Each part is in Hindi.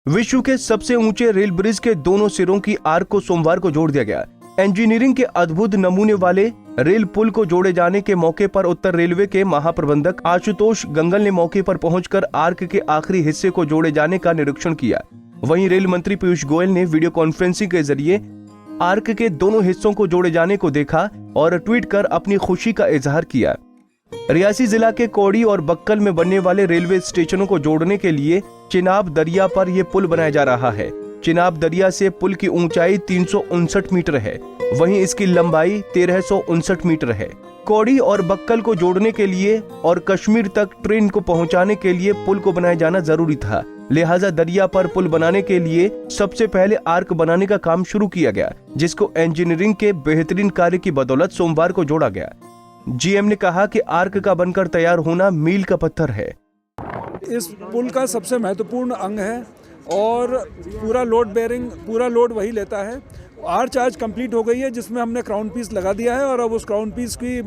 विश्व के सबसे ऊंचे रेल ब्रिज के दोनों सिरों की आर्क को सोमवार को जोड़ दिया गया। इंजीनियरिंग के अद्भुत नमूने वाले रेल पुल को जोड़े जाने के मौके पर उत्तर रेलवे के महाप्रबंधक आशुतोष गंगल ने मौके पर पहुंचकर आर्क के आखिरी हिस्से को जोड़े जाने का निरीक्षण किया। वहीं रेल मंत्री पीयूष गोयल ने वीडियो कॉन्फ्रेंसिंग के जरिए आर्क के दोनों हिस्सों को जोड़े जाने को देखा और ट्वीट कर अपनी खुशी का इजहार किया। रियासी जिला के कौड़ी और बक्कल में बनने वाले रेलवे स्टेशनों को जोड़ने के लिए चिनाब दरिया पर यह पुल बनाया जा रहा है। चिनाब दरिया से पुल की ऊंचाई 359 मीटर है, वहीं इसकी लंबाई 1359 मीटर है। कौड़ी और बक्कल को जोड़ने के लिए और कश्मीर तक ट्रेन को पहुंचाने के लिए पुल को बनाया जाना जरूरी था, लिहाजा दरिया पर पुल बनाने के लिए सबसे पहले आर्क बनाने का काम शुरू किया गया, जिसको इंजीनियरिंग के बेहतरीन कार्य की बदौलत सोमवार को जोड़ा गया। जीएम ने कहा कि आर्क का बनकर तैयार होना मील का पत्थर है। इस पुल का सबसे महत्वपूर्ण अंग है और पूरा लोड वही लेता है। आर्च आज कंप्लीट हो गई है, जिसमें हमने क्राउन पीस लगा दिया है और अब उस क्राउन पीस की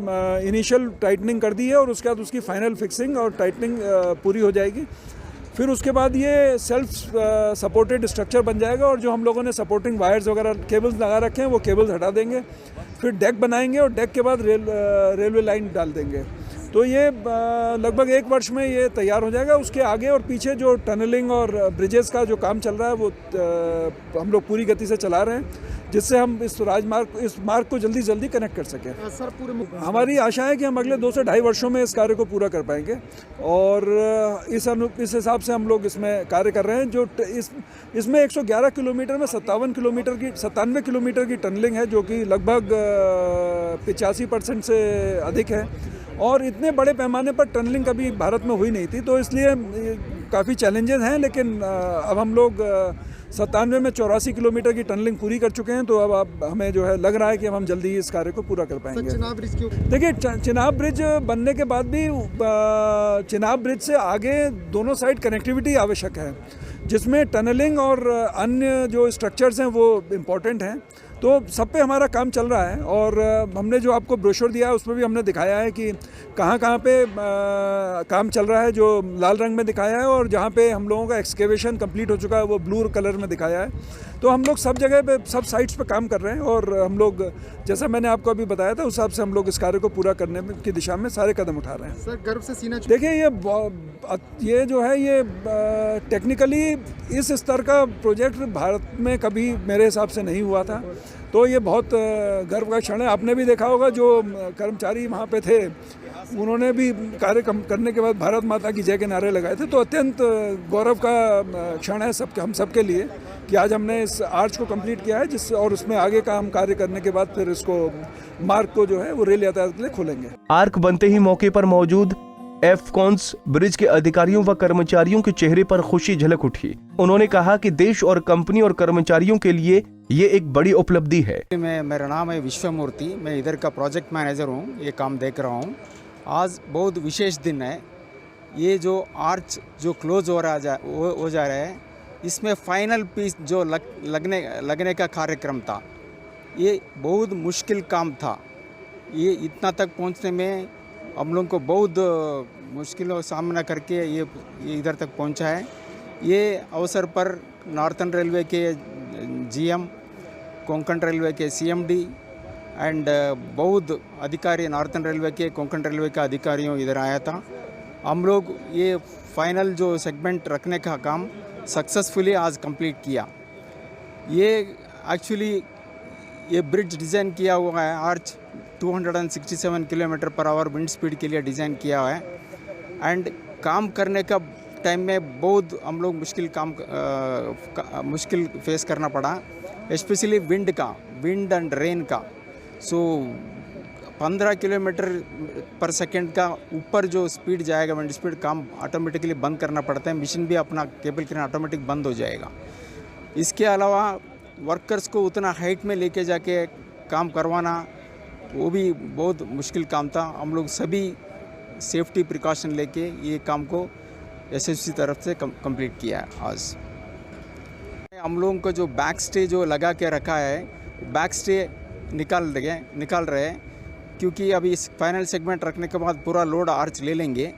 इनिशियल टाइटनिंग कर दी है और उसके बाद उसकी फाइनल फिक्सिंग और टाइटनिंग पूरी हो जाएगी। फिर उसके बाद ये सेल्फ सपोर्टेड स्ट्रक्चर बन जाएगा और जो हम लोगों ने सपोर्टिंग वायर्स वगैरह केबल्स लगा रखे हैं वो केबल्स हटा देंगे। फिर डेक बनाएंगे और डेक के बाद रेलवे लाइन डाल देंगे। तो ये लगभग 1 वर्ष में ये तैयार हो जाएगा। उसके आगे और पीछे जो टनलिंग और ब्रिजेस का जो काम चल रहा है वो हम लोग पूरी गति से चला रहे हैं, जिससे हम इस मार्ग को जल्दी से जल्दी कनेक्ट कर सकें। सर, हमारी आशा है कि हम अगले 2 से ढाई वर्षों में इस कार्य को पूरा कर पाएंगे और इस हिसाब से हम लोग इसमें कार्य कर रहे हैं। जो इसमें 111 किलोमीटर में 97 किलोमीटर की टनलिंग है, जो कि लगभग 85% से अधिक है और इतने बड़े पैमाने पर टनलिंग कभी भारत में हुई नहीं थी, तो इसलिए काफ़ी चैलेंजेस हैं। लेकिन अब हम लोग 97 में 84 किलोमीटर की टनलिंग पूरी कर चुके हैं, तो अब हमें जो है लग रहा है कि हम जल्दी ही इस कार्य को पूरा कर पाएंगे। चिनाब ब्रिज देखिए, चिनाब ब्रिज बनने के बाद भी चिनाब ब्रिज से आगे दोनों साइड कनेक्टिविटी आवश्यक है, जिसमें टनलिंग और अन्य जो स्ट्रक्चर्स हैं वो इम्पोर्टेंट हैं। तो सब पे हमारा काम चल रहा है और हमने जो आपको ब्रोशर दिया है उसमें भी हमने दिखाया है कि कहाँ पे काम चल रहा है, जो लाल रंग में दिखाया है, और जहाँ पे हम लोगों का एक्सकेवेशन कंप्लीट हो चुका है वो ब्लू कलर में दिखाया है। तो हम लोग सब जगह पे सब साइट्स पे काम कर रहे हैं और हम लोग, जैसा मैंने आपको अभी बताया था, उस हिसाब से हम लोग इस कार्य को पूरा करने की दिशा में सारे कदम उठा रहे हैं। सर, गर्व से सीना देखिए, ये जो है ये टेक्निकली इस स्तर का प्रोजेक्ट भारत में कभी मेरे हिसाब से नहीं हुआ था, तो ये बहुत गर्व का क्षण है। आपने भी देखा होगा जो कर्मचारी वहाँ पे थे, उन्होंने भी कार्य करने के बाद भारत माता की जय के नारे लगाए थे। तो अत्यंत गौरव का क्षण है हम सबके लिए कि आज हमने इस आर्च को कंप्लीट किया है, और उसमें आगे का हम कार्य करने के बाद फिर इसको मार्ग को जो है वो रेल यातायात के लिए खोलेंगे। आर्क बनते ही मौके पर मौजूद एफकॉन्स ब्रिज के अधिकारियों व कर्मचारियों के चेहरे पर खुशी झलक उठी। उन्होंने कहा कि देश और कंपनी और कर्मचारियों के लिए ये एक बड़ी उपलब्धि है। मेरा नाम है विश्वमूर्ति, मैं इधर का प्रोजेक्ट मैनेजर हूँ, ये काम देख रहा हूँ। आज बहुत विशेष दिन है। ये जो आर्च जो क्लोज हो जा रहा है, इसमें फाइनल पीस जो लगने का कार्यक्रम था, ये बहुत मुश्किल काम था। ये इतना तक पहुँचने में हम लोग को बहुत मुश्किलों का सामना करके ये इधर तक पहुंचा है। ये अवसर पर नॉर्थन रेलवे के जीएम, कोंकण रेलवे के सीएमडी एंड बहुत अधिकारी, नॉर्थन रेलवे के, कोंकण रेलवे के अधिकारियों इधर आया था। हम लोग ये फाइनल जो सेगमेंट रखने का काम सक्सेसफुली आज कंप्लीट किया। ये एक्चुअली ये ब्रिज डिज़ाइन किया हुआ है, arch 267 kilometre per hour wind speed के लिए डिज़ाइन किया है एंड काम करने का टाइम में बहुत हम लोग मुश्किल फेस करना पड़ा, स्पेशली विंड एंड रेन का। सो 15 किलोमीटर पर सेकेंड का ऊपर जो स्पीड जाएगा विंड स्पीड, काम ऑटोमेटिकली बंद करना पड़ता है, मशीन भी अपना केबल क्रेन ऑटोमेटिक बंद हो जाएगा। इसके अलावा वर्कर्स को उतना हाइट में लेके जाके काम करवाना वो भी बहुत मुश्किल काम था। हम लोग सभी सेफ्टी प्रिकॉशन लेके ये काम को एसएससी तरफ से कंप्लीट किया है। आज हम लोगों को जो बैक स्टे जो लगा के रखा है, बैक स्टे निकाल रहे हैं, क्योंकि अभी इस फाइनल सेगमेंट रखने के बाद पूरा लोड आर्च ले लेंगे।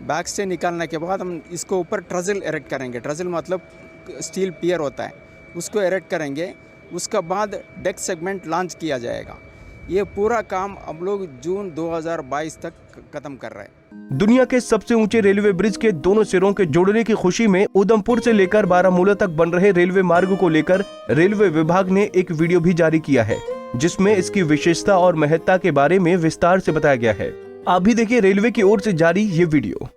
बैक स्टे निकालने के बाद हम इसको ऊपर ट्रजल एरेक्ट करेंगे। ट्रजल मतलब स्टील पियर होता है उसको एरेक्ट करेंगे। उसका बाद डेक सेगमेंट लॉन्च किया जाएगा। ये पूरा काम हम लोग जून 2022 तक खत्म कर रहे हैं। दुनिया के सबसे ऊंचे रेलवे ब्रिज के दोनों सिरों के जोड़ने की खुशी में उधमपुर से लेकर बारामूला तक बन रहे रेलवे मार्ग को लेकर रेलवे विभाग ने एक वीडियो भी जारी किया है, जिसमें इसकी विशेषता और महत्ता के बारे में विस्तार से बताया गया है। आप भी देखिए रेलवे की ओर से जारी ये वीडियो।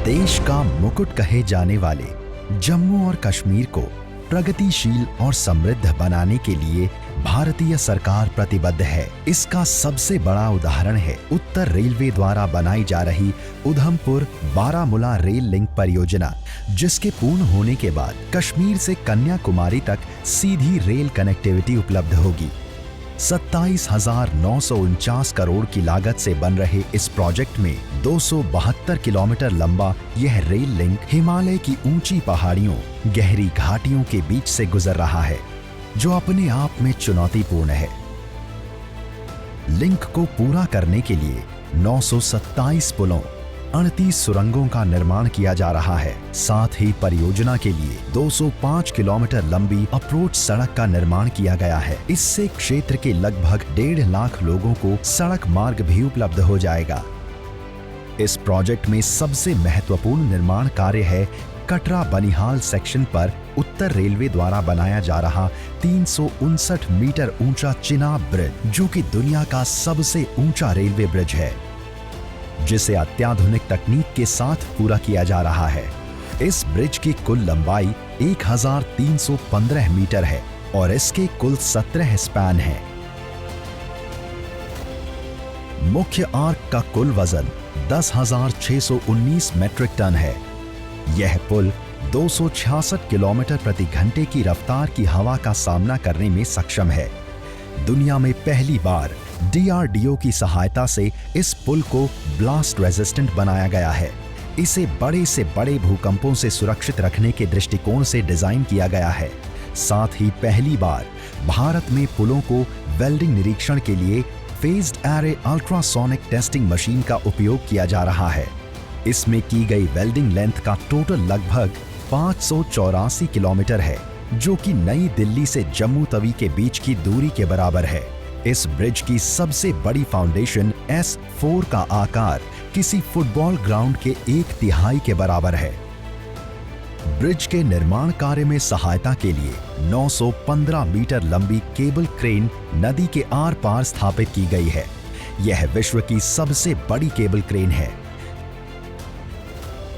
देश का मुकुट कहे जाने वाले जम्मू और कश्मीर को प्रगतिशील और समृद्ध बनाने के लिए भारतीय सरकार प्रतिबद्ध है। इसका सबसे बड़ा उदाहरण है उत्तर रेलवे द्वारा बनाई जा रही उधमपुर बारामूला रेल लिंक परियोजना, जिसके पूर्ण होने के बाद कश्मीर से कन्याकुमारी तक सीधी रेल कनेक्टिविटी उपलब्ध होगी। 27,949 करोड़ की लागत से बन रहे इस प्रोजेक्ट में 272 किलोमीटर लंबा यह रेल लिंक हिमालय की ऊंची पहाड़ियों, गहरी घाटियों के बीच से गुजर रहा है, जो अपने आप में चुनौतीपूर्ण है। लिंक को पूरा करने के लिए 927 पुलों, 38 सुरंगों का निर्माण किया जा रहा है। साथ ही परियोजना के लिए 205 किलोमीटर लंबी अप्रोच सड़क का निर्माण किया गया है। इससे क्षेत्र के लगभग 1.5 लाख लोगों को सड़क मार्ग भी उपलब्ध हो जाएगा। इस प्रोजेक्ट में सबसे महत्वपूर्ण निर्माण कार्य है कटरा बनिहाल सेक्शन पर उत्तर रेलवे द्वारा बनाया जा रहा 359 मीटर ऊंचा चिनाब ब्रिज, जो कि दुनिया का सबसे ऊंचा रेलवे ब्रिज है, जिसे अत्याधुनिक तकनीक के साथ पूरा किया जा रहा है। इस ब्रिज की कुल लंबाई 1315 मीटर है और इसके कुल 17 स्पैन हैं। मुख्य आर्क का कुल वजन 10,619 मीट्रिक टन है। यह पुल 266 किलोमीटर प्रति घंटे की रफ्तार की हवा का सामना करने में सक्षम है। दुनिया में पहली बार DRDO की सहायता से इस पुल को ब्लास्ट रेजिस्टेंट बनाया गया है। इसे बड़े से बड़े भूकंपों से सुरक्षित रखने के दृष्टिकोण से डिजाइन किया गया है। साथ ही पहली बार भारत में पुलों को वेल्डिंग निरीक्षण के लिए phased array ultrasonic testing machine का उपयोग किया जा रहा है। इसमें की गई वेल्डिंग लेंथ का टोटल लगभग 584 किलोमीटर है, जो कि नई दिल्ली से जम्मू तवी के बीच की दूरी के बराबर है। इस ब्रिज की सबसे बड़ी फाउंडेशन S4 का आकार किसी फुटबॉल ग्राउंड के 1/3 के बराबर है। ब्रिज के निर्माण कार्य में सहायता के लिए 915 मीटर लंबी केबल क्रेन नदी के आर पार स्थापित की गई है। यह विश्व की सबसे बड़ी केबल क्रेन है।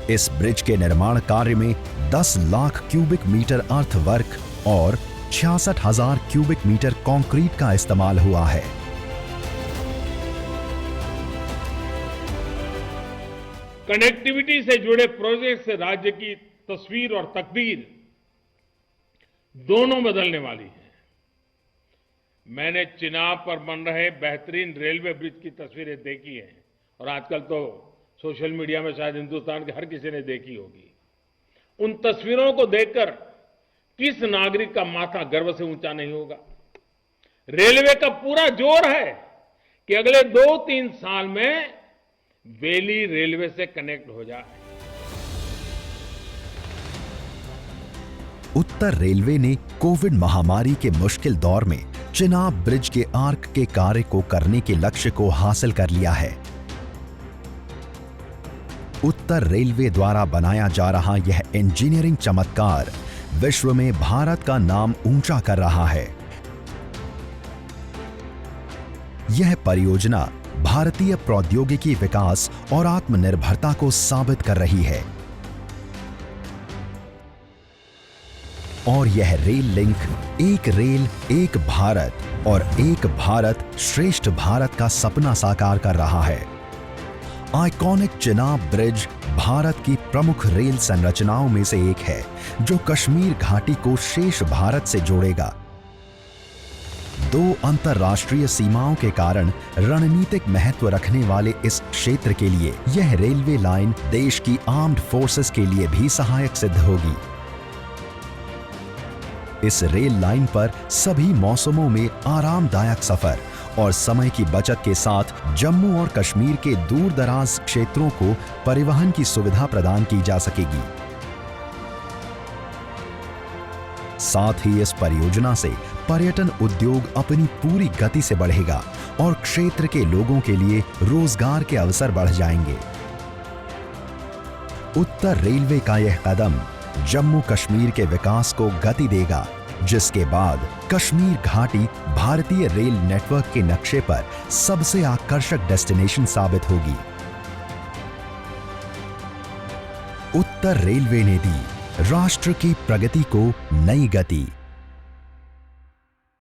इस ब्रिज के निर्माण कार्य में 10 लाख क्यूबिक मीटर अर्थवर्क और 66,000 क्यूबिक मीटर कंक्रीट का इस्तेमाल हुआ है। कनेक्टिविटी से जुड़े प्रोजेक्ट से राज्य की तस्वीर और तकदीर दोनों बदलने वाली है। मैंने चिनाब पर बन रहे बेहतरीन रेलवे ब्रिज की तस्वीरें देखी हैं और आजकल तो सोशल मीडिया में शायद हिंदुस्तान के हर किसी ने देखी होगी। उन तस्वीरों को देखकर किस नागरिक का माथा गर्व से ऊंचा नहीं होगा। रेलवे का पूरा जोर है कि अगले 2-3 साल में वैली रेलवे से कनेक्ट हो जाए। उत्तर रेलवे ने कोविड महामारी के मुश्किल दौर में चिनाब ब्रिज के आर्क के कार्य को करने के लक्ष्य को हासिल कर लिया है। उत्तर रेलवे द्वारा बनाया जा रहा यह इंजीनियरिंग चमत्कार विश्व में भारत का नाम ऊंचा कर रहा है। यह परियोजना भारतीय प्रौद्योगिकी विकास और आत्मनिर्भरता को साबित कर रही है और यह रेल लिंक एक रेल एक भारत और एक भारत श्रेष्ठ भारत का सपना साकार कर रहा है। आइकॉनिक चिनाब ब्रिज भारत की प्रमुख रेल संरचनाओं में से एक है, जो कश्मीर घाटी को शेष भारत से जोड़ेगा। 2 अंतर्राष्ट्रीय सीमाओं के कारण रणनीतिक महत्व रखने वाले इस क्षेत्र के लिए यह रेलवे लाइन देश की आर्म्ड फोर्सेस के लिए भी सहायक सिद्ध होगी। इस रेल लाइन पर सभी मौसमों में आरामदायक सफर और समय की बचत के साथ जम्मू और कश्मीर के दूर दराज क्षेत्रों को परिवहन की सुविधा प्रदान की जा सकेगी। साथ ही इस परियोजना से पर्यटन उद्योग अपनी पूरी गति से बढ़ेगा और क्षेत्र के लोगों के लिए रोजगार के अवसर बढ़ जाएंगे। उत्तर रेलवे का यह कदम जम्मू कश्मीर के विकास को गति देगा, जिसके बाद कश्मीर घाटी भारतीय रेल नेटवर्क के नक्शे पर सबसे आकर्षक डेस्टिनेशन साबित होगी। उत्तर रेलवे ने दी राष्ट्र की प्रगति को नई गति।